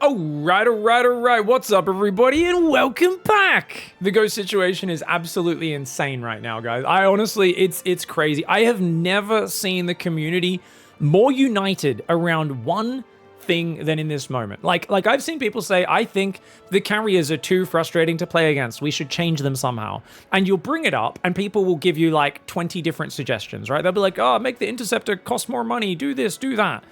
Alright. What's up, everybody, and welcome back. The ghost situation is absolutely insane right now, guys. I honestly, it's crazy. I have never seen the community more united around one thing than in this moment. Like I've seen people say, I think the carriers are too frustrating to play against. We should change them somehow. And you'll bring it up, and people will give you like 20 different suggestions, right? They'll be like, oh, make the interceptor cost more money. Do this, do that.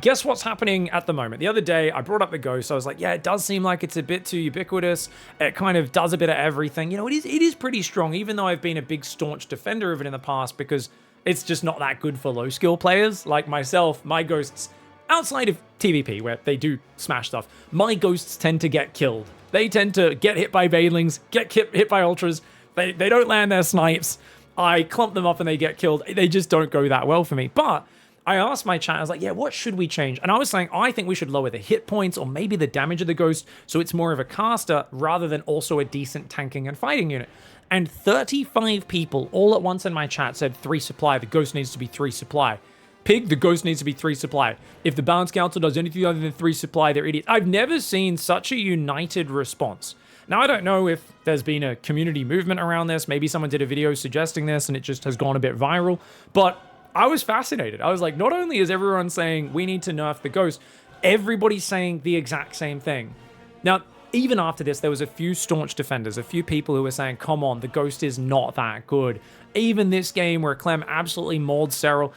Guess what's happening at the moment? The other day, I brought up the ghost. I was like, yeah, it does seem like it's a bit too ubiquitous. It kind of does a bit of everything. You know, it is pretty strong, even though I've been a big staunch defender of it in the past, because it's just not that good for low skill players. Like myself, my ghosts, outside of TVP, where they do smash stuff, my ghosts tend to get killed. They tend to get hit by Banelings, get hit by Ultras. They don't land their snipes. I clump them up and they get killed. They just don't go that well for me. But I asked my chat, I was like, yeah, what should we change? And I was saying, I think we should lower the hit points or maybe the damage of the ghost so it's more of a caster rather than also a decent tanking and fighting unit. And 35 people all at once in my chat said 3 supply. The ghost needs to be 3 supply. Pig, the ghost needs to be 3 supply. If the balance council does anything other than 3 supply, they're idiots. I've never seen such a united response. Now, I don't know if there's been a community movement around this. Maybe someone did a video suggesting this and it just has gone a bit viral. But I was fascinated. I was like, not only is everyone saying we need to nerf the ghost, everybody's saying the exact same thing. Now, even after this, there was a few staunch defenders, a few people who were saying, come on, the ghost is not that good. Even this game where Clem absolutely mauled Serral,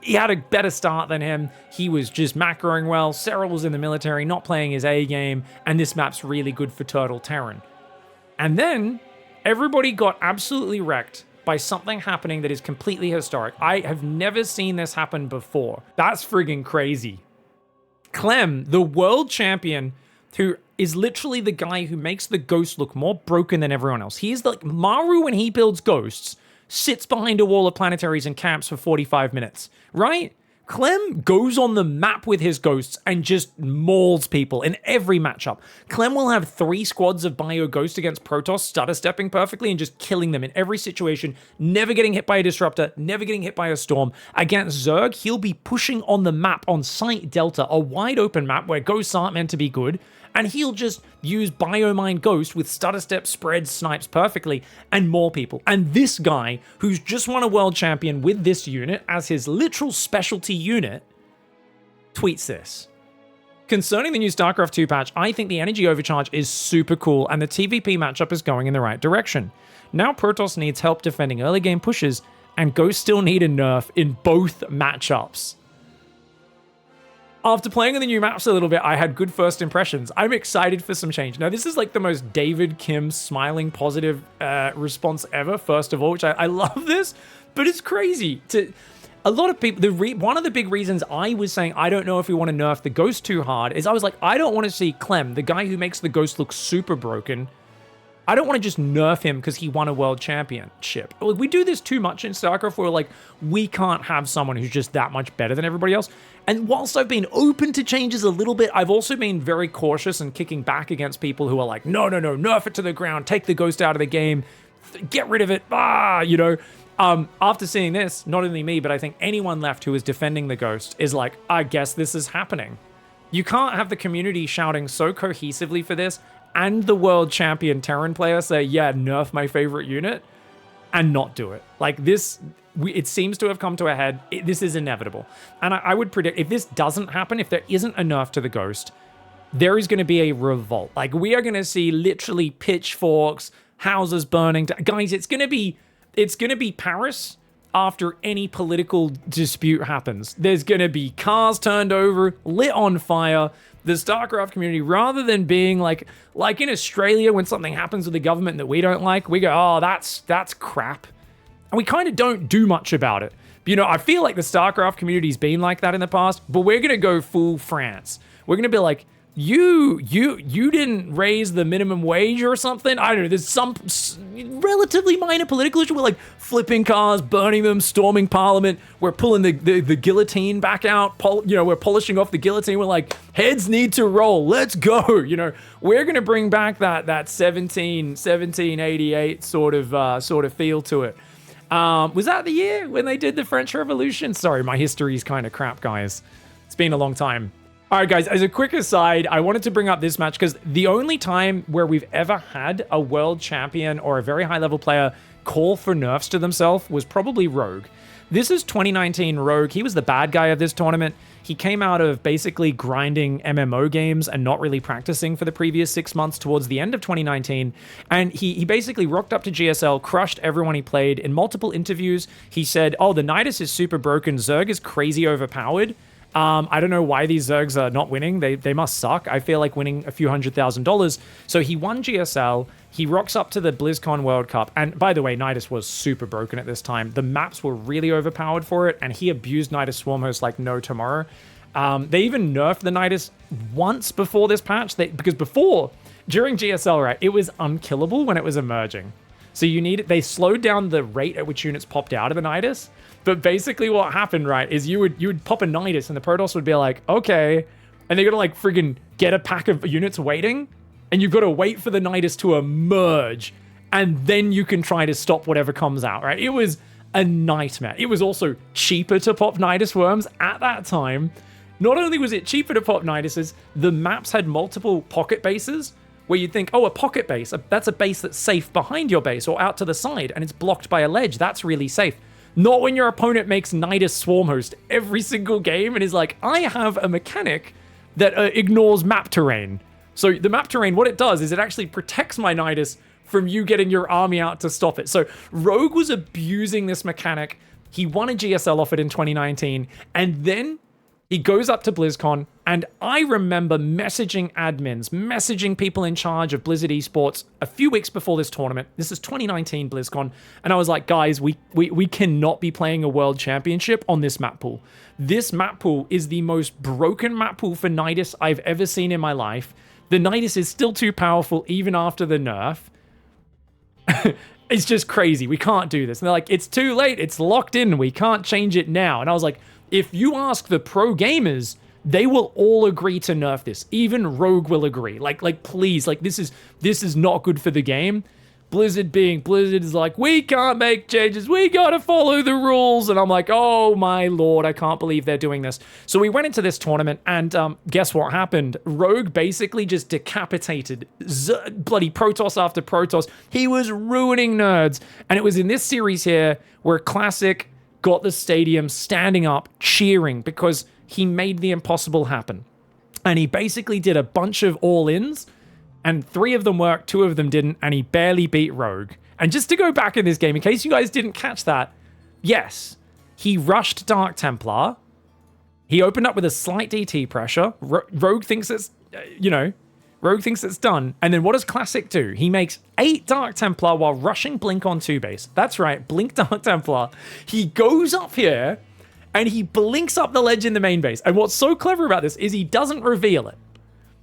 he had a better start than him. He was just macroing well. Serral was in the military, not playing his A game, and this map's really good for Turtle Terran. And then everybody got absolutely wrecked by something happening that is completely historic. I have never seen this happen before. That's friggin' crazy. Clem, the world champion, who is literally the guy who makes the ghost look more broken than everyone else. He is like Maru when he builds ghosts, sits behind a wall of planetaries and camps for 45 minutes, right? Clem goes on the map with his ghosts and just mauls people in every matchup. Clem will have 3 squads of Bio Ghost against Protoss, stutter stepping perfectly and just killing them in every situation, never getting hit by a Disruptor, never getting hit by a Storm. Against Zerg, he'll be pushing on the map on Site Delta, a wide open map where ghosts aren't meant to be good, and he'll just use Biomine Ghost with stutter step, spreads, snipes perfectly, and more people. And this guy, who's just won a world champion with this unit as his literal specialty unit, tweets this. Concerning the new StarCraft 2 patch, I think the energy overcharge is super cool and the TVP matchup is going in the right direction. Now Protoss needs help defending early game pushes, and Ghosts still need a nerf in both matchups. After playing on the new maps a little bit, I had good first impressions. I'm excited for some change. Now, this is like the most David Kim smiling positive response ever, first of all, which I love this, but it's crazy. A lot of people, one of the big reasons I was saying I don't know if we want to nerf the ghost too hard is I was like, I don't want to see Clem, the guy who makes the ghost look super broken, I don't want to just nerf him because he won a world championship. Like, we do this too much in StarCraft where, like, we can't have someone who's just that much better than everybody else. And whilst I've been open to changes a little bit, I've also been very cautious and kicking back against people who are like, no, nerf it to the ground, take the ghost out of the game, get rid of it, you know. After seeing this, not only me, but I think anyone left who is defending the ghost is like, I guess this is happening. You can't have the community shouting so cohesively for this and the world champion Terran player say, yeah, nerf my favorite unit, and not do it. Like this, it seems to have come to a head. This is inevitable. And I would predict if this doesn't happen, if there isn't a nerf to the ghost, there is going to be a revolt. Like we are going to see literally pitchforks, houses burning. Guys, it's going to be Paris after any political dispute happens. There's going to be cars turned over, lit on fire. The StarCraft community, rather than being like in Australia when something happens with the government that we don't like, we go, oh, that's crap. And we kind of don't do much about it. You know, I feel like the StarCraft community's been like that in the past, but we're going to go full France. We're going to be like, you didn't raise the minimum wage or something. I don't know. There's some relatively minor political issue. We're like flipping cars, burning them, storming parliament. We're pulling the guillotine back out. We're polishing off the guillotine. We're like, heads need to roll. Let's go. You know, we're going to bring back that 1788 sort of feel to it. Was that the year when they did the French Revolution? Sorry, my history is kind of crap, guys. It's been a long time. All right, guys, as a quick aside, I wanted to bring up this match because the only time where we've ever had a world champion or a very high-level player call for nerfs to themselves was probably Rogue. This is 2019 Rogue. He was the bad guy of this tournament. He came out of basically grinding MMO games and not really practicing for the previous 6 months towards the end of 2019. And he basically rocked up to GSL, crushed everyone he played. In multiple interviews, he said, oh, the Nidus is super broken. Zerg is crazy overpowered. I don't know why these Zergs are not winning. They must suck. I feel like winning a few $100,000. So he won GSL. He rocks up to the BlizzCon World Cup. And by the way, Nidus was super broken at this time. The maps were really overpowered for it. And he abused Nidus Swarmhost like no tomorrow. They even nerfed the Nidus once before this patch. Because before, during GSL, right, it was unkillable when it was emerging. So they slowed down the rate at which units popped out of the Nidus. But basically what happened, right, is you would pop a Nidus and the Protoss would be like, okay. And they're going to like friggin' get a pack of units waiting. And you've got to wait for the Nidus to emerge. And then you can try to stop whatever comes out, right? It was a nightmare. It was also cheaper to pop Nidus worms at that time. Not only was it cheaper to pop Niduses, the maps had multiple pocket bases where you'd think, oh, a pocket base, that's a base that's safe behind your base or out to the side and it's blocked by a ledge. That's really safe. Not when your opponent makes Nidus Swarmhost every single game and is like, I have a mechanic that ignores map terrain. So the map terrain, what it does is it actually protects my Nidus from you getting your army out to stop it. So Rogue was abusing this mechanic. He won a GSL off it in 2019, and then he goes up to BlizzCon, and I remember messaging admins, messaging people in charge of Blizzard Esports a few weeks before this tournament. This is 2019 BlizzCon, and I was like, guys, we cannot be playing a world championship on this map pool. This map pool is the most broken map pool for Nidus I've ever seen in my life. The Nidus is still too powerful even after the nerf. It's just crazy. We can't do this. And they're like, it's too late. It's locked in. We can't change it now. And I was like, if you ask the pro gamers, they will all agree to nerf this. Even Rogue will agree. Like please, like this is not good for the game. Blizzard is like, we can't make changes. We gotta follow the rules. And I'm like, oh my lord, I can't believe they're doing this. So we went into this tournament, and guess what happened? Rogue basically just decapitated bloody Protoss after Protoss. He was ruining nerds. And it was in this series here where Classic got the stadium standing up, cheering, because he made the impossible happen. And he basically did a bunch of all-ins, and 3 of them worked, 2 of them didn't, and he barely beat Rogue. And just to go back in this game, in case you guys didn't catch that, yes, he rushed Dark Templar. He opened up with a slight DT pressure. Rogue thinks it's, Rogue thinks it's done. And then what does Classic do? He makes 8 Dark Templar while rushing Blink on 2 base. That's right, Blink Dark Templar. He goes up here, and he blinks up the ledge in the main base. And what's so clever about this is he doesn't reveal it.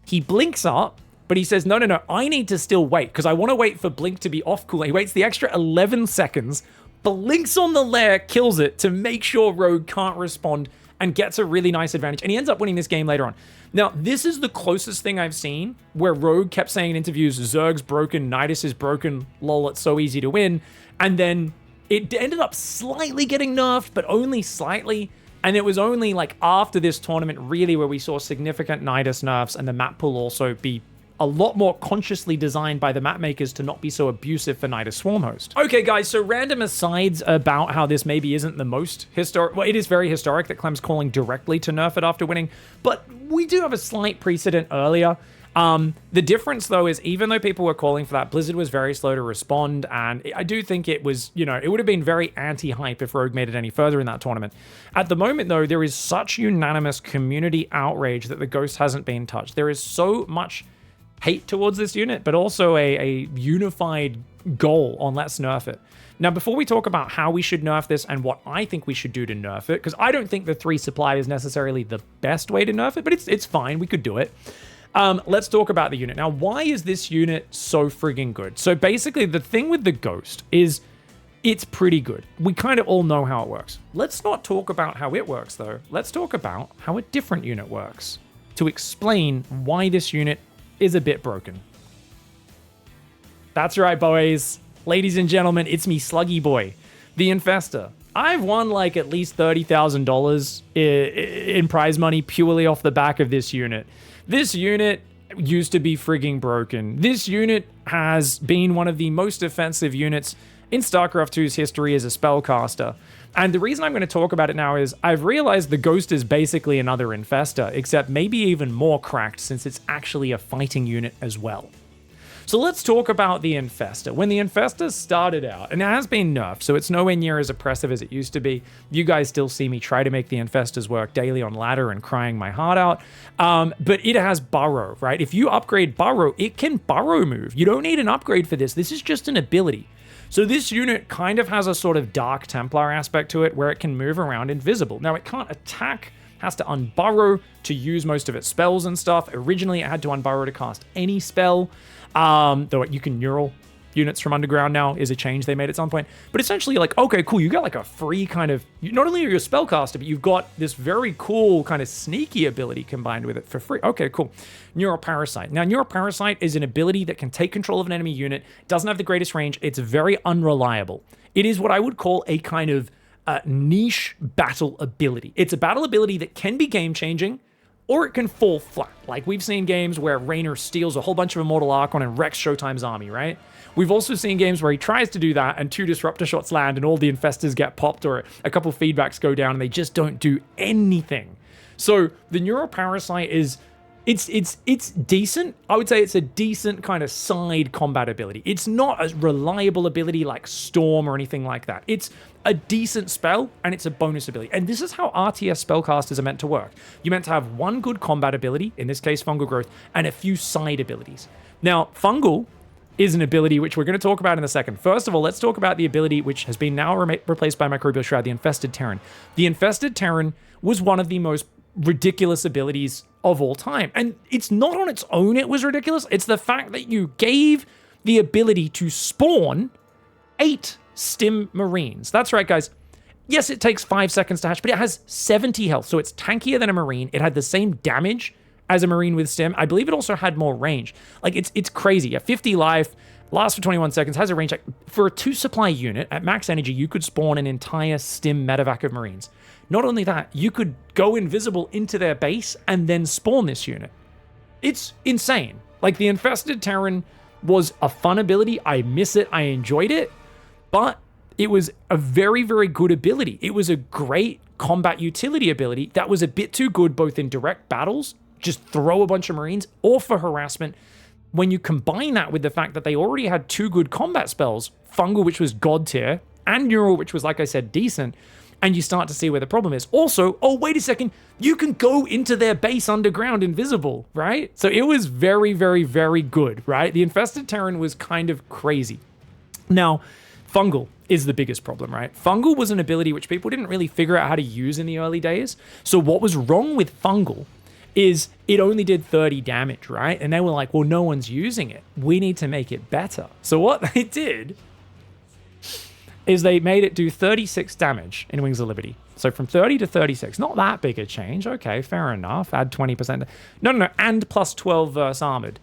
He blinks up, but he says, no, I need to still wait, because I want to wait for Blink to be off cooldown. He waits the extra 11 seconds, blinks on the lair, kills it to make sure Rogue can't respond, and gets a really nice advantage. And he ends up winning this game later on. Now, this is the closest thing I've seen where Rogue kept saying in interviews, Zerg's broken, Nidus is broken, lol, it's so easy to win. And then it ended up slightly getting nerfed, but only slightly. And it was only like after this tournament really where we saw significant Nidus nerfs and the map pool also be a lot more consciously designed by the map makers to not be so abusive for Nidus Swarmhost. Okay, guys, so random asides about how this maybe isn't the most historic. Well, it is very historic that Clem's calling directly to nerf it after winning, but we do have a slight precedent earlier. The difference, though, is even though people were calling for that, Blizzard was very slow to respond, and I do think it was, it would have been very anti-hype if Rogue made it any further in that tournament. At the moment, though, there is such unanimous community outrage that the Ghost hasn't been touched. There is so much hate towards this unit, but also a unified goal on let's nerf it. Now, before we talk about how we should nerf this and what I think we should do to nerf it, because I don't think the 3 supply is necessarily the best way to nerf it, but it's fine. We could do it. Let's talk about the unit. Now, why is this unit so friggin' good? So basically, the thing with the Ghost is it's pretty good. We kind of all know how it works. Let's not talk about how it works, though. Let's talk about how a different unit works to explain why this unit is a bit broken. That's right, boys. Ladies and gentlemen, it's me, Sluggy Boy, the Infestor. I've won like at least $30,000 in prize money purely off the back of this unit. This unit used to be frigging broken. This unit has been one of the most offensive units in StarCraft 2's history as a spellcaster. And the reason I'm going to talk about it now is I've realized the Ghost is basically another infestor, except maybe even more cracked since it's actually a fighting unit as well. So let's talk about the infestor. When the infestor started out, and it has been nerfed, so it's nowhere near as oppressive as it used to be. You guys still see me try to make the infestors work daily on ladder and crying my heart out. But it has burrow, right? If you upgrade burrow, it can burrow move. You don't need an upgrade for this. This is just an ability. So this unit kind of has a sort of Dark Templar aspect to it where it can move around invisible. Now it can't attack, has to unburrow to use most of its spells and stuff. Originally it had to unburrow to cast any spell. Though you can neural units from underground now is a change they made at some point. But essentially, like, okay, cool, you got like a free kind of, not only are you a spellcaster, but you've got this very cool kind of sneaky ability combined with it for free. Okay, cool. Neuroparasite. Now, Neuroparasite is an ability that can take control of an enemy unit, doesn't have the greatest range, it's very unreliable. It is what I would call a kind of niche battle ability. It's a battle ability that can be game-changing, or it can fall flat. Like we've seen games where Raynor steals a whole bunch of Immortal Archon and wrecks Showtime's army, right? We've also seen games where he tries to do that and 2 Disruptor shots land and all the infestors get popped or a couple feedbacks go down and they just don't do anything. So the Neuroparasite is, it's decent. I would say it's a decent kind of side combat ability. It's not a reliable ability like Storm or anything like that. It's a decent spell, and it's a bonus ability. And this is how RTS spellcasters are meant to work. You're meant to have one good combat ability, in this case Fungal Growth, and a few side abilities. Now, Fungal is an ability which we're going to talk about in a second. First of all, let's talk about the ability which has been now replaced by Microbial Shroud, the Infested Terran. The Infested Terran was one of the most ridiculous abilities of all time. And it's not on its own it was ridiculous. It's the fact that you gave the ability to spawn 8 Stim Marines. That's right, guys. Yes, it takes 5 seconds to hatch, but it has 70 health, so it's tankier than a Marine. It had the same damage as a Marine with Stim. I believe it also had more range. Like, it's crazy. A 50 life, lasts for 21 seconds, has a range. For a 2-supply unit, at max energy, you could spawn an entire Stim medevac of Marines. Not only that, you could go invisible into their base and then spawn this unit. It's insane. Like, the Infested Terran was a fun ability. I miss it. I enjoyed it. But it was a very, very good ability. It was a great combat utility ability that was a bit too good both in direct battles, just throw a bunch of Marines, or for harassment. When you combine that with the fact that they already had 2 good combat spells, Fungal, which was God tier, and Neural, which was, like I said, decent, and you start to see where the problem is. Also, oh, wait a second, you can go into their base underground invisible, right? So it was very, very, very good, right? The Infested Terran was kind of crazy. Now, Fungal is the biggest problem, right? Fungal was an ability which people didn't really figure out how to use in the early days. So what was wrong with Fungal is it only did 30 damage, right? And they were like, well, no one's using it. We need to make it better. So what they did is they made it do 36 damage in Wings of Liberty. So from 30 to 36, not that big a change. Okay, fair enough. Add 20%. No, and plus 12 versus armored.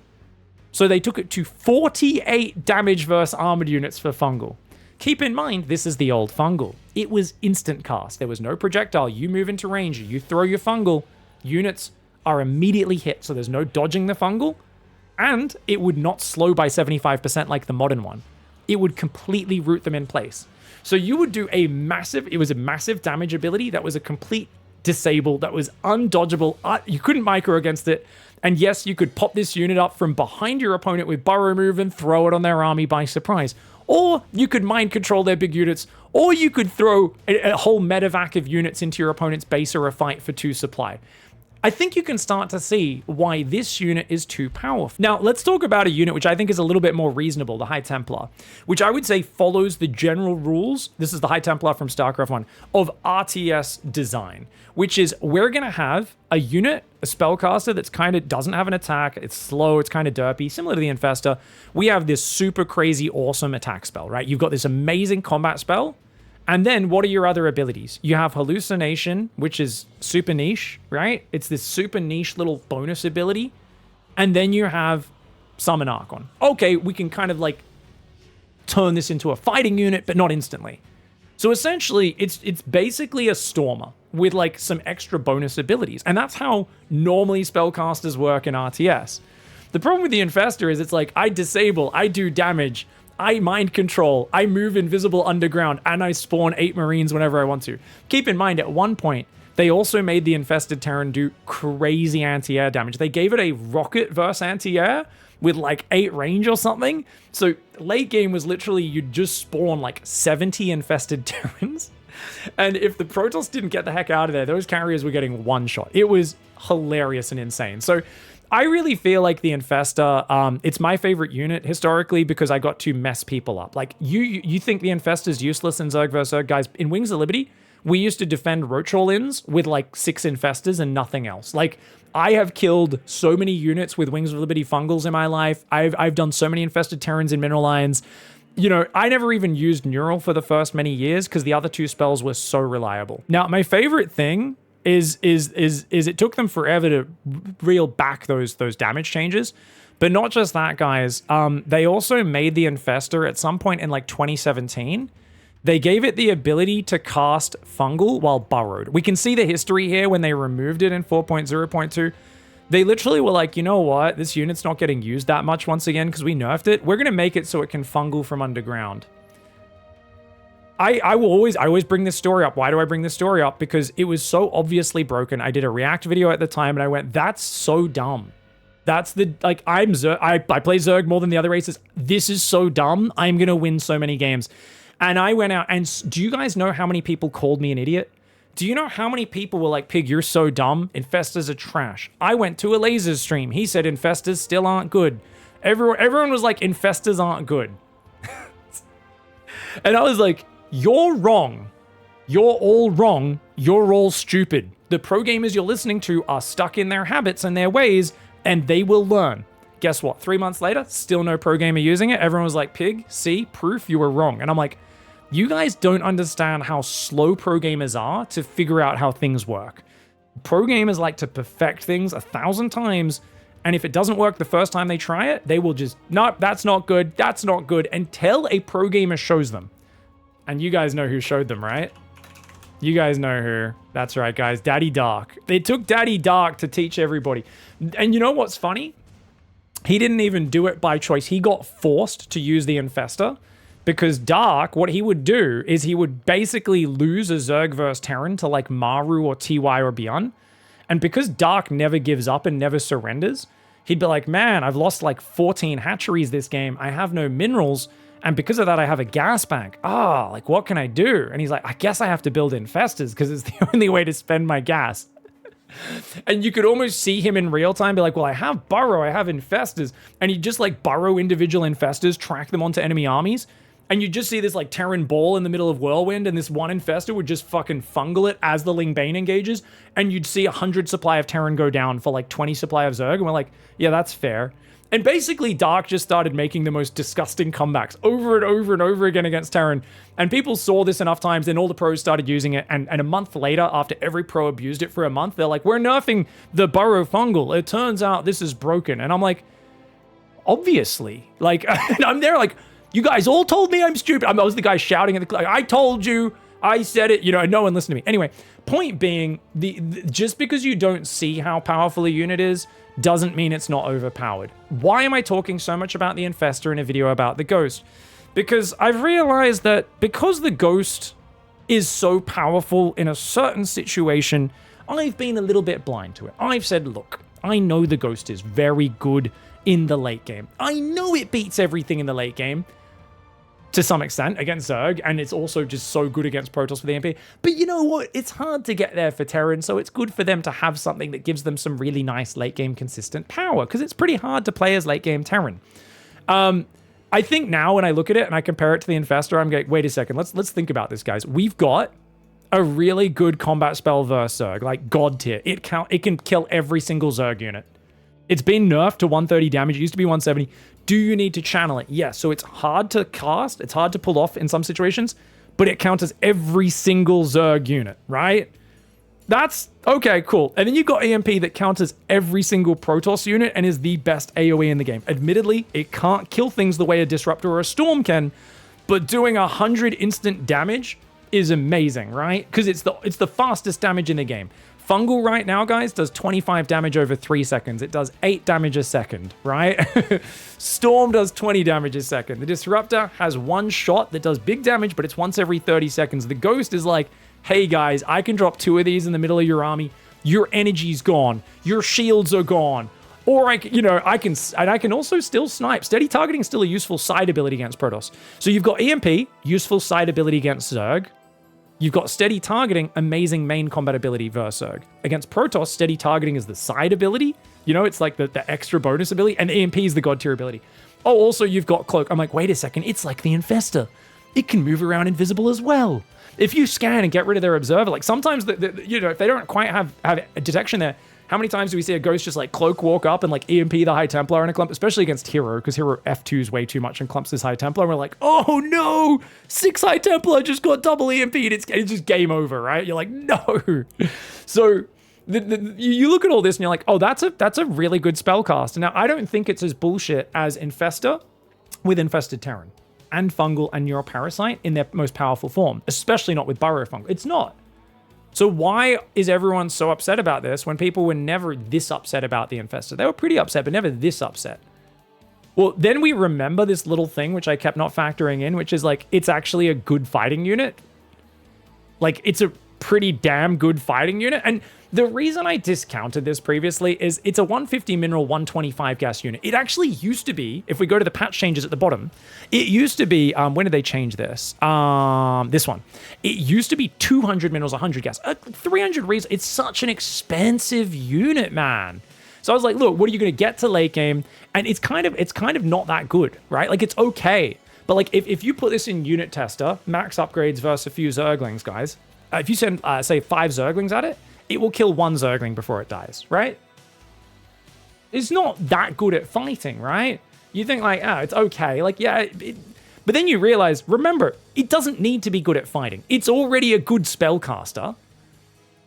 So they took it to 48 damage versus armored units for Fungal. Keep in mind, this is the old Fungal. It was instant cast. There was no projectile. You move into range, you throw your Fungal, units are immediately hit, so there's no dodging the Fungal, and it would not slow by 75% like the modern one. It would completely root them in place. So you would do it was a massive damage ability that was a complete disable, that was undodgeable. You couldn't micro against it. And yes, you could pop this unit up from behind your opponent with burrow move and throw it on their army by surprise. Or you could mind control their big units, or you could throw a whole medevac of units into your opponent's base or a fight for 2 supply. I think you can start to see why this unit is too powerful. Now, let's talk about a unit which I think is a little bit more reasonable, the High Templar, which I would say follows the general rules. This is the High Templar from StarCraft 1 of RTS design, which is we're going to have a unit, a spellcaster that's kind of doesn't have an attack. It's slow. It's kind of derpy, similar to the Infestor. We have this super crazy, awesome attack spell, right? You've got this amazing combat spell. And then what are your other abilities? You have Hallucination, which is super niche, right? It's this super niche little bonus ability. And then you have Summon Archon. Okay, we can kind of like turn this into a fighting unit, but not instantly. So essentially, it's basically a Stormer with like some extra bonus abilities. And that's how normally spellcasters work in RTS. The problem with the Infestor is it's like, I disable, I do damage, I mind control, I move invisible underground, and I spawn 8 Marines whenever I want to. Keep in mind, at one point, they also made the Infested Terran do crazy anti-air damage. They gave it a rocket versus anti-air with like 8 range or something. So late game was literally, you'd just spawn like 70 Infested Terrans. And if the Protoss didn't get the heck out of there, those carriers were getting one shot. It was hilarious and insane. So I really feel like the Infestor, it's my favorite unit historically because I got to mess people up. Like, you think the Infestor's useless in Zerg vs. Zerg? Guys, in Wings of Liberty, we used to defend Roach All-Ins with like 6 Infestors and nothing else. Like, I have killed so many units with Wings of Liberty Fungals in my life. I've done so many Infested Terrans in Mineral Lines. You know, I never even used Neural for the first many years because the other 2 spells were so reliable. Now, my favorite thing is it took them forever to reel back those damage changes. But not just that, guys. They also made the Infestor at some point in like 2017. They gave it the ability to cast Fungal while burrowed. We can see the history here when they removed it in 4.0.2. They literally were like, you know what? This unit's not getting used that much once again because we nerfed it. We're going to make it so it can fungal from underground. I always bring this story up. Why do I bring this story up? Because it was so obviously broken. I did a react video at the time and I went, that's so dumb. That's the, like, I play Zerg more than the other races. This is so dumb. I'm going to win so many games. And I went out and do you guys know how many people called me an idiot? Do you know how many people were like, Pig, you're so dumb. Infestors are trash. I went to a Lasers stream. He said Infestors still aren't good. Everyone was like, Infestors aren't good. And I was like, you're wrong. You're all wrong. You're all stupid. The pro gamers you're listening to are stuck in their habits and their ways, and they will learn. Guess what? 3 months later, still no pro gamer using it. Everyone was like, Pig, see, proof you were wrong. And I'm like, you guys don't understand how slow pro gamers are to figure out how things work. Pro gamers like to perfect things 1,000 times, and if it doesn't work the first time they try it, they will just, nope, that's not good, until a pro gamer shows them. And you guys know who showed them, right? You guys know who. That's right, guys. Daddy Dark. It took Daddy Dark to teach everybody. And you know what's funny? He didn't even do it by choice. He got forced to use the Infestor because Dark, what he would do is he would basically lose a Zerg versus Terran to like Maru or TY or beyond. And because Dark never gives up and never surrenders, he'd be like, man, I've lost like 14 hatcheries this game. I have no minerals. And because of that, I have a gas bank. Like, what can I do? And he's like, I guess I have to build Infestors because it's the only way to spend my gas. And you could almost see him in real time be like, well, I have Burrow, I have Infestors. And he'd just like burrow individual Infestors, track them onto enemy armies. And you just see this like Terran ball in the middle of Whirlwind, and this one Infestor would just fucking fungal it as the Ling Bane engages. And you'd see 100 supply of Terran go down for like 20 supply of Zerg. And we're like, yeah, that's fair. And basically, Dark just started making the most disgusting comebacks over and over and over again against Terran. And people saw this enough times, then all the pros started using it. And a month later, after every pro abused it for a month, they're like, we're nerfing the Burrow Fungal. It turns out this is broken. And I'm like, obviously. Like, I'm there like, you guys all told me I'm stupid. I was the guy shouting at the like, I told you. I said it, you know, no one listened to me. Anyway, point being, just because you don't see how powerful a unit is, doesn't mean it's not overpowered. Why am I talking so much about the Infestor in a video about the Ghost? Because I've realized that because the Ghost is so powerful in a certain situation, I've been a little bit blind to it. I've said, look, I know the Ghost is very good in the late game. I know it beats everything in the late game, to some extent, against Zerg, and it's also just so good against Protoss with the MP. But you know what? It's hard to get there for Terran, so it's good for them to have something that gives them some really nice late-game consistent power, because it's pretty hard to play as late-game Terran. I think now when I look at it and I compare it to the Infestor, I'm going, wait a second, let's think about this, guys. We've got a really good combat spell versus Zerg, like God tier. It can kill every single Zerg unit. It's been nerfed to 130 damage. It used to be 170. Do you need to channel it? Yes. So it's hard to cast. It's hard to pull off in some situations, but it counters every single Zerg unit, right? That's okay, cool. And then you've got EMP that counters every single Protoss unit and is the best AoE in the game. Admittedly, it can't kill things the way a Disruptor or a Storm can, but doing 100 instant damage is amazing, right? Because it's the fastest damage in the game. Fungal right now, guys, does 25 damage over 3 seconds. It does 8 damage a second, right? Storm does 20 damage a second. The Disruptor has one shot that does big damage, but it's once every 30 seconds. The Ghost is like, hey guys, I can drop 2 of these in the middle of your army. Your energy's gone. Your shields are gone. Or I can also still snipe. Steady targeting is still a useful side ability against Protoss. So you've got EMP, useful side ability against Zerg. You've got steady targeting, amazing main combat ability versus Zerg. Against Protoss, steady targeting is the side ability. You know, it's like the extra bonus ability, and EMP is the god tier ability. Oh, also you've got Cloak. I'm like, wait a second, it's like the Infestor. It can move around invisible as well. If you scan and get rid of their observer, like sometimes, if they don't quite have a detection there, how many times do we see a Ghost just like Cloak walk up and like EMP the High Templar in a clump, especially against Hero, because Hero F2 is way too much and clumps this High Templar, and we're like, oh no, 6 High Templar just got double EMP'd, it's just game over, right? You're like, no. So you look at all this and you're like, oh, that's a really good spellcast. Now, I don't think it's as bullshit as Infestor with Infested Terran and Fungal and Neuroparasite in their most powerful form, especially not with Burrow Fungal. It's not. So why is everyone so upset about this when people were never this upset about the Infestor? They were pretty upset, but never this upset. Well, then we remember this little thing, which I kept not factoring in, which is like, it's actually a good fighting unit. Like, it's a pretty damn good fighting unit. And the reason I discounted this previously is it's a 150 mineral, 125 gas unit. It actually used to be, if we go to the patch changes at the bottom, it used to be, when did they change this? This one. It used to be 200 minerals, 100 gas. 300 reasons. It's such an expensive unit, man. So I was like, look, what are you going to get to late game? And it's kind of not that good, right? Like, it's okay. But like, if you put this in unit tester, max upgrades versus a few Zerglings, guys, if you send, say, 5 Zerglings at it, it will kill 1 Zergling before it dies, right? It's not that good at fighting, right? You think like, oh, it's okay. Like, yeah, but then you realize, remember, it doesn't need to be good at fighting. It's already a good spellcaster.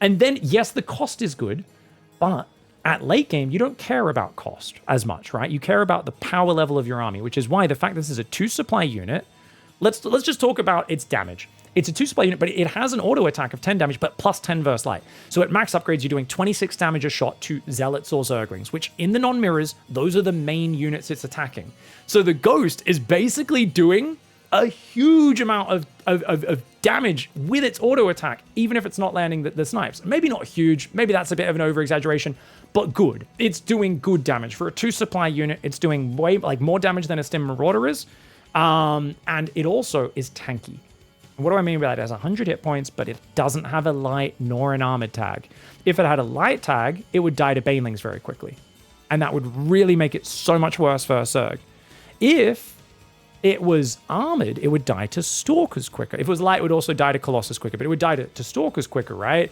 And then, yes, the cost is good, but at late game, you don't care about cost as much, right? You care about the power level of your army, which is why the fact this is a 2 supply unit, let's just talk about its damage. It's a 2 supply unit, but it has an auto attack of 10 damage, but plus 10 verse light. So at max upgrades, you're doing 26 damage a shot to Zealots or Zerglings, which in the non-mirrors, those are the main units it's attacking. So the Ghost is basically doing a huge amount of damage with its auto attack, even if it's not landing the snipes. Maybe not huge, maybe that's a bit of an over-exaggeration, but good. It's doing good damage. For a 2 supply unit, it's doing way more damage than a Stim Marauder is, and it also is tanky. What do I mean by that? It has 100 hit points, but it doesn't have a light nor an armored tag. If it had a light tag, it would die to Banelings very quickly. And that would really make it so much worse for a Zerg. If it was armored, it would die to Stalkers quicker. If it was light, it would also die to Colossus quicker, but it would die to Stalkers quicker, right?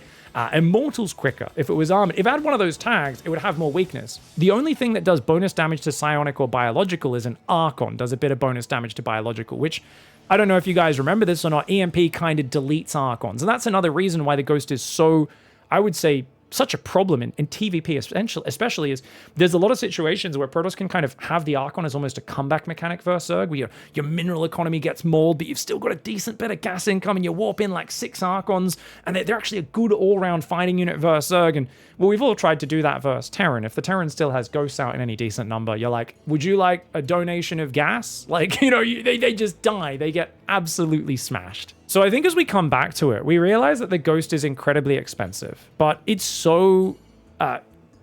Immortals quicker. If it was armored, if it had one of those tags, it would have more weakness. The only thing that does bonus damage to Psionic or Biological is an Archon, does a bit of bonus damage to Biological, which I don't know if you guys remember this or not, EMP kind of deletes Archons. And that's another reason why the Ghost is so, I would say, such a problem in TVP especially is there's a lot of situations where Protoss can kind of have the Archon as almost a comeback mechanic versus Zerg, where your mineral economy gets mauled, but you've still got a decent bit of gas income and you warp in like 6 Archons, and they're actually a good all-round fighting unit versus Zerg. And well, we've all tried to do that versus Terran. If the Terran still has Ghosts out in any decent number, you're like, would you like a donation of gas? Like, they just die. They get absolutely smashed. So I think as we come back to it, we realize that the Ghost is incredibly expensive, but it's so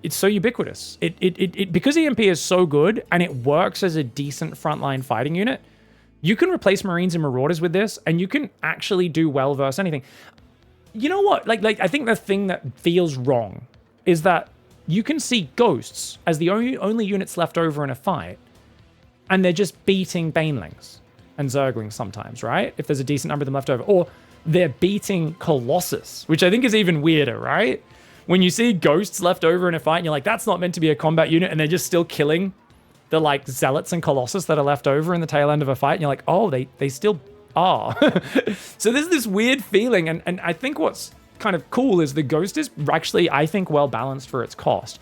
ubiquitous. It because EMP is so good and it works as a decent frontline fighting unit, you can replace Marines and Marauders with this, and you can actually do well versus anything. You know what? Like I think the thing that feels wrong is that you can see Ghosts as the only units left over in a fight, and they're just beating Banelings and Zerglings sometimes, right? If there's a decent number of them left over. Or they're beating Colossus, which I think is even weirder, right? When you see Ghosts left over in a fight, and you're like, that's not meant to be a combat unit, and they're just still killing the like Zealots and Colossus that are left over in the tail end of a fight, and you're like, oh, they still are. So there's this weird feeling, and I think what's kind of cool is the Ghost is actually, I think, well balanced for its cost.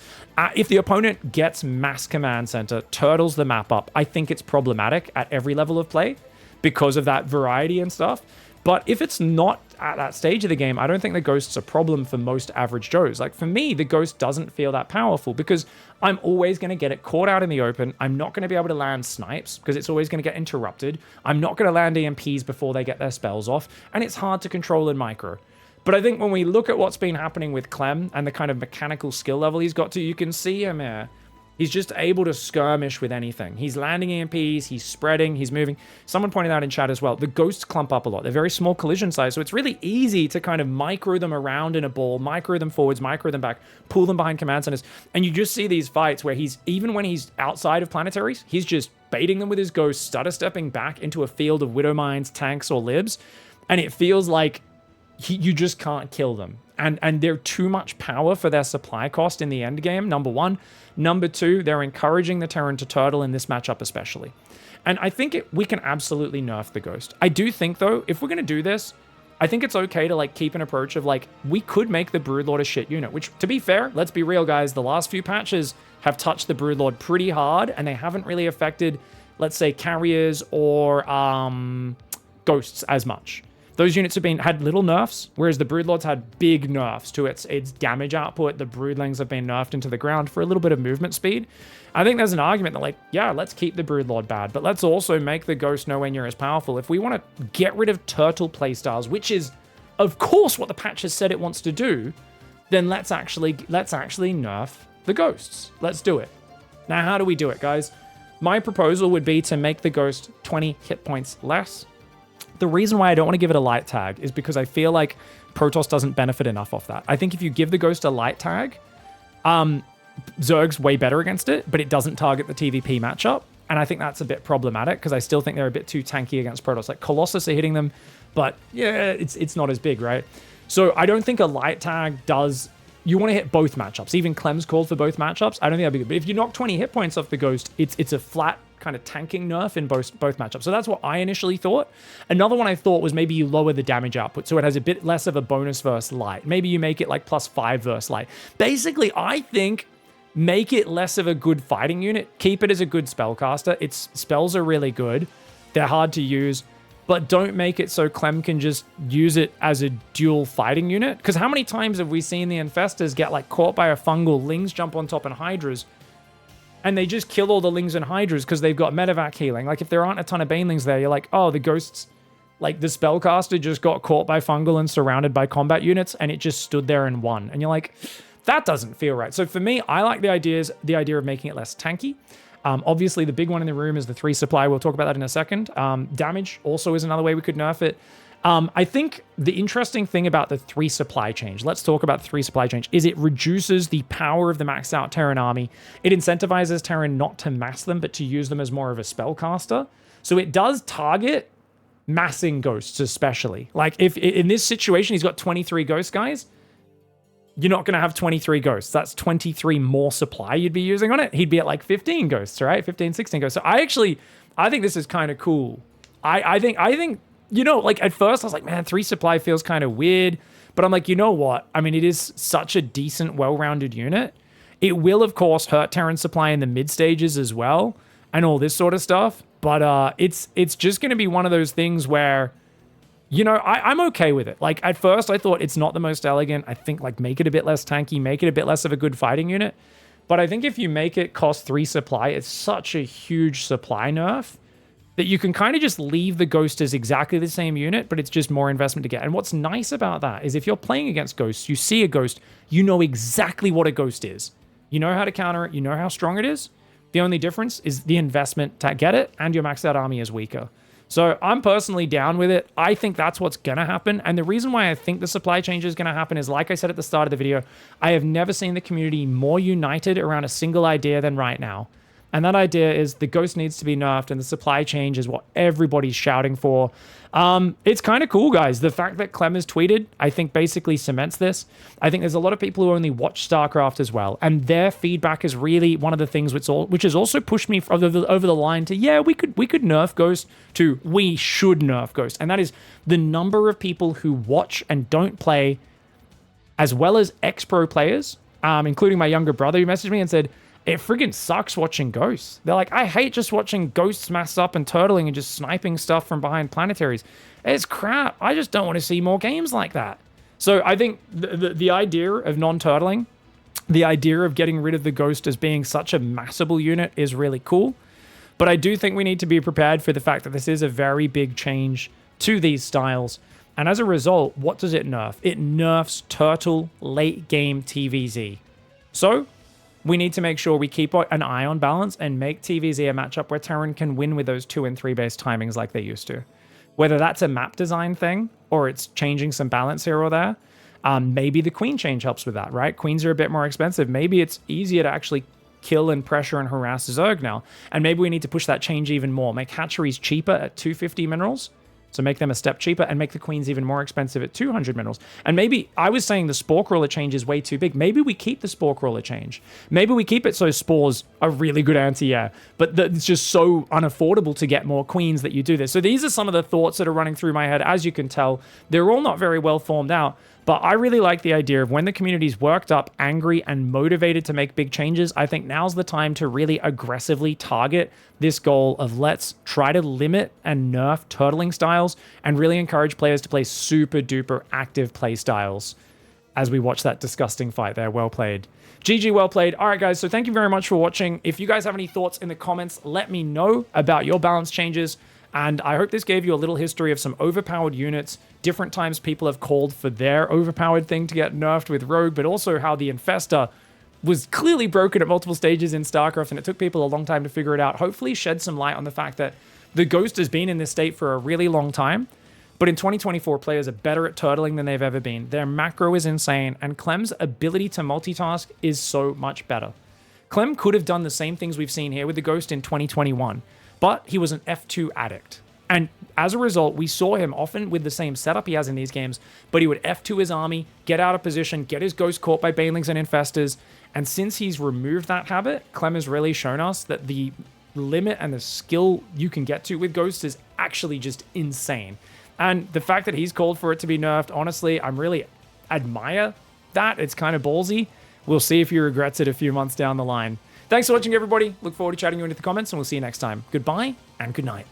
If the opponent gets mass command center, turtles the map up, I think it's problematic at every level of play because of that variety and stuff. But if it's not at that stage of the game, I don't think the Ghost's a problem for most average Joes. Like, for me, the Ghost doesn't feel that powerful because I'm always going to get it caught out in the open. I'm not going to be able to land snipes because it's always going to get interrupted. I'm not going to land EMPs before they get their spells off, and it's hard to control in micro. But I think when we look at what's been happening with Clem and the kind of mechanical skill level he's got to, you can see him here. He's just able to skirmish with anything. He's landing EMPs, he's spreading, he's moving. Someone pointed out in chat as well, the Ghosts clump up a lot. They're very small collision size, so it's really easy to kind of micro them around in a ball, micro them forwards, micro them back, pull them behind command centers. And you just see these fights where even when he's outside of planetaries, he's just baiting them with his Ghost, stutter stepping back into a field of Widow Mines, tanks, or libs. And it feels like you just can't kill them. And they're too much power for their supply cost in the end game, number one. Number two, they're encouraging the Terran to turtle in this matchup especially. And I think we can absolutely nerf the Ghost. I do think, though, if we're going to do this, I think it's okay to, like, keep an approach of, like, we could make the Broodlord a shit unit, which, to be fair, let's be real, guys, the last few patches have touched the Broodlord pretty hard, and they haven't really affected, let's say, carriers or Ghosts as much. Those units have had little nerfs, whereas the Broodlords had big nerfs to its damage output. The Broodlings have been nerfed into the ground for a little bit of movement speed. I think there's an argument that, like, yeah, let's keep the Broodlord bad, but let's also make the Ghost nowhere near as powerful. If we want to get rid of turtle playstyles, which is, of course, what the patch has said it wants to do, then let's actually nerf the Ghosts. Let's do it. Now, how do we do it, guys? My proposal would be to make the Ghost 20 hit points less. The reason why I don't want to give it a light tag is because I feel like Protoss doesn't benefit enough off that. I think if you give the Ghost a light tag, Zerg's way better against it, but it doesn't target the TVP matchup. And I think that's a bit problematic because I still think they're a bit too tanky against Protoss. Like, Colossus are hitting them, but yeah, it's not as big, right? So I don't think a light tag does... You want to hit both matchups. Even Clem's called for both matchups. I don't think that'd be good. But if you knock 20 hit points off the Ghost, it's a flat kind of tanking nerf in both matchups. So that's what I initially thought. Another one I thought was maybe you lower the damage output so it has a bit less of a bonus versus light. Maybe you make it like +5 versus light. Basically, I think make it less of a good fighting unit. Keep it as a good spellcaster. Its spells are really good. They're hard to use. But don't make it so Clem can just use it as a dual fighting unit. Because how many times have we seen the infestors get like caught by a fungal, Lings jump on top and Hydras, and they just kill all the Lings and Hydras because they've got medevac healing. Like, if there aren't a ton of Banelings there, you're like, oh, the Ghosts, like, the spellcaster just got caught by fungal and surrounded by combat units, and it just stood there and won. And you're like, that doesn't feel right. So for me, I like the idea of making it less tanky. Obviously, the big one in the room is the 3 supply. We'll talk about that in a second. Damage also is another way we could nerf it. I think the interesting thing about the 3 supply change, let's talk about the 3 supply change, is it reduces the power of the maxed out Terran army. It incentivizes Terran not to mass them, but to use them as more of a spellcaster. So it does target massing Ghosts especially. Like, if in this situation, he's got 23 Ghost guys, you're not going to have 23 Ghosts. That's 23 more supply you'd be using on it. He'd be at like 15 Ghosts, right? 15, 16 Ghosts. So I think this is kind of cool. I think, you know, like, at first I was like, man, 3 supply feels kind of weird. But I'm like, you know what? I mean, it is such a decent, well-rounded unit. It will, of course, hurt Terran supply in the mid stages as well, and all this sort of stuff. But it's just going to be one of those things where, you know, I'm okay with it. Like, at first I thought it's not the most elegant. I think, like, make it a bit less tanky, make it a bit less of a good fighting unit. But I think if you make it cost 3 supply, it's such a huge supply nerf that you can kind of just leave the Ghost as exactly the same unit, but it's just more investment to get. And what's nice about that is if you're playing against Ghosts, you see a Ghost, you know exactly what a Ghost is. You know how to counter it, you know how strong it is. The only difference is the investment to get it, and your maxed out army is weaker. So I'm personally down with it. I think that's what's going to happen. And the reason why I think the supply change is going to happen is, like I said at the start of the video, I have never seen the community more united around a single idea than right now. And that idea is the Ghost needs to be nerfed, and the supply change is what everybody's shouting for. It's kind of cool, guys. The fact that Clem has tweeted, I think, basically cements this. I think there's a lot of people who only watch StarCraft as well, and their feedback is really one of the things which has also pushed me over the line to, yeah, we could nerf Ghost, to we should nerf Ghost. And that is the number of people who watch and don't play, as well as ex-pro players, including my younger brother, who messaged me and said, it friggin' sucks watching ghosts. They're like, I hate just watching ghosts mass up and turtling and just sniping stuff from behind planetaries. It's crap. I just don't want to see more games like that. So I think the idea of non-turtling, the idea of getting rid of the ghost as being such a massable unit is really cool. But I do think we need to be prepared for the fact that this is a very big change to these styles. And as a result, what does it nerf? It nerfs turtle late game TVZ. So we need to make sure we keep an eye on balance and make TVZ a matchup where Terran can win with those 2 and 3 base timings like they used to. Whether that's a map design thing or it's changing some balance here or there, maybe the queen change helps with that, right? Queens are a bit more expensive. Maybe it's easier to actually kill and pressure and harass Zerg now. And maybe we need to push that change even more. Make hatcheries cheaper at 250 minerals. So make them a step cheaper and make the queens even more expensive at 200 minerals. And maybe, I was saying the spore crawler change is way too big. Maybe we keep the spore crawler change. Maybe we keep it so spores are really good anti-air, but it's just so unaffordable to get more queens that you do this. So these are some of the thoughts that are running through my head. As you can tell, they're all not very well formed out. But I really like the idea of when the community's worked up, angry, and motivated to make big changes, I think now's the time to really aggressively target this goal of let's try to limit and nerf turtling styles and really encourage players to play super duper active play styles as we watch that disgusting fight there. Well played. GG, well played. All right, guys, so thank you very much for watching. If you guys have any thoughts in the comments, let me know about your balance changes. And I hope this gave you a little history of some overpowered units, different times people have called for their overpowered thing to get nerfed with Rogue, but also how the Infestor was clearly broken at multiple stages in StarCraft, and it took people a long time to figure it out. Hopefully shed some light on the fact that the Ghost has been in this state for a really long time, but in 2024, players are better at turtling than they've ever been. Their macro is insane, and Clem's ability to multitask is so much better. Clem could have done the same things we've seen here with the Ghost in 2021, but he was an F2 addict. And as a result, we saw him often with the same setup he has in these games, but he would F2 his army, get out of position, get his Ghost caught by Banelings and Infestors. And since he's removed that habit, Clem has really shown us that the limit and the skill you can get to with Ghost is actually just insane. And the fact that he's called for it to be nerfed, honestly, I'm really admire that. It's kind of ballsy. We'll see if he regrets it a few months down the line. Thanks for watching, everybody. Look forward to chatting you into the comments, and we'll see you next time. Goodbye and good night.